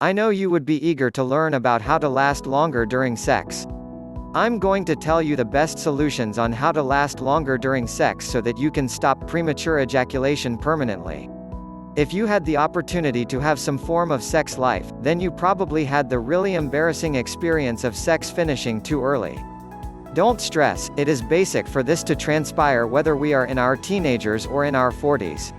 I know you would be eager to learn about how to last longer during sex. I'm going to tell you the best solutions on how to last longer during sex so that you can stop premature ejaculation permanently. If you had the opportunity to have some form of sex life, then you probably had the really embarrassing experience of sex finishing too early. Don't stress, it is basic for this to transpire whether we are in our teenagers or in our 40s.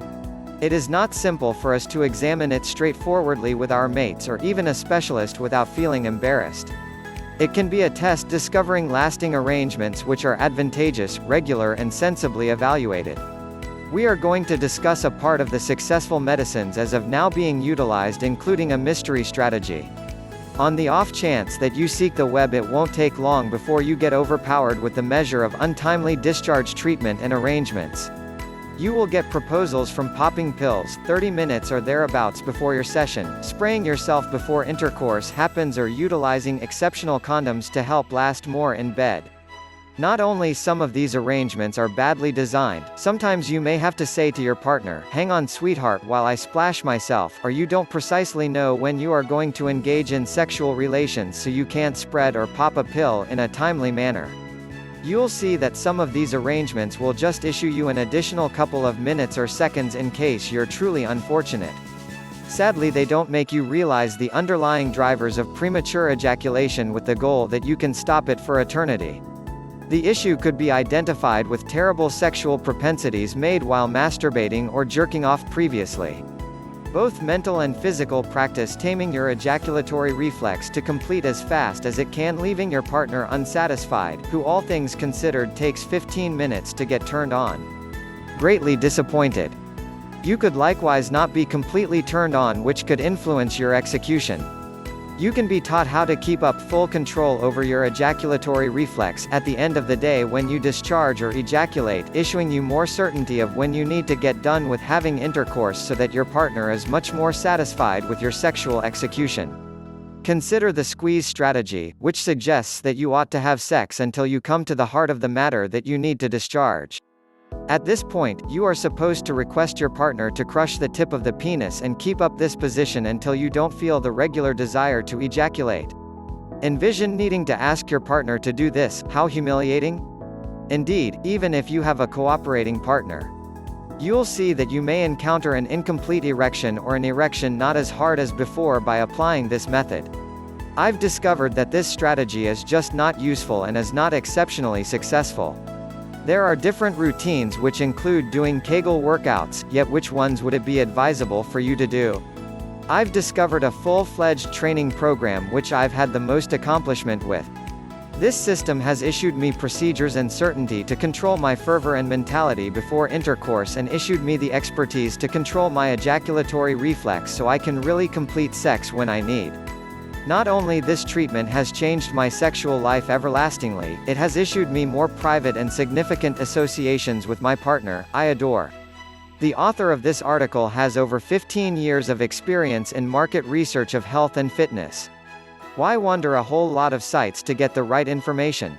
It is not simple for us to examine it straightforwardly with our mates or even a specialist without feeling embarrassed. It can be a test discovering lasting arrangements which are advantageous, regular and sensibly evaluated. We are going to discuss a part of the successful medicines as of now being utilized, including a mystery strategy. On the off chance that you seek the web, it won't take long before you get overpowered with the measure of untimely discharge treatment and arrangements. You will get proposals from popping pills, 30 minutes or thereabouts before your session, spraying yourself before intercourse happens, or utilizing exceptional condoms to help last more in bed. Not only some of these arrangements are badly designed, sometimes you may have to say to your partner, "Hang on sweetheart while I splash myself," or you don't precisely know when you are going to engage in sexual relations, so you can't spread or pop a pill in a timely manner. You'll see that some of these arrangements will just issue you an additional couple of minutes or seconds in case you're truly unfortunate. Sadly, they don't make you realize the underlying drivers of premature ejaculation with the goal that you can stop it for eternity. The issue could be identified with terrible sexual propensities made while masturbating or jerking off previously. Both mental and physical practice taming your ejaculatory reflex to complete as fast as it can, leaving your partner unsatisfied, who all things considered takes 15 minutes to get turned on. Greatly disappointed. You could likewise not be completely turned on, which could influence your execution. You can be taught how to keep up full control over your ejaculatory reflex at the end of the day when you discharge or ejaculate, issuing you more certainty of when you need to get done with having intercourse so that your partner is much more satisfied with your sexual execution. Consider the squeeze strategy, which suggests that you ought to have sex until you come to the heart of the matter that you need to discharge. At this point, you are supposed to request your partner to crush the tip of the penis and keep up this position until you don't feel the regular desire to ejaculate. Envision needing to ask your partner to do this. How humiliating? Indeed, even if you have a cooperating partner. You'll see that you may encounter an incomplete erection or an erection not as hard as before by applying this method. I've discovered that this strategy is just not useful and is not exceptionally successful. There are different routines which include doing Kegel workouts, yet which ones would it be advisable for you to do? I've discovered a full-fledged training program which I've had the most accomplishment with. This system has issued me procedures and certainty to control my fervor and mentality before intercourse, and issued me the expertise to control my ejaculatory reflex so I can really complete sex when I need. Not only this treatment has changed my sexual life everlastingly, it has issued me more private and significant associations with my partner I adore. The author of this article has over 15 years of experience in market research of health and fitness. Why wander a whole lot of sites to get the right information?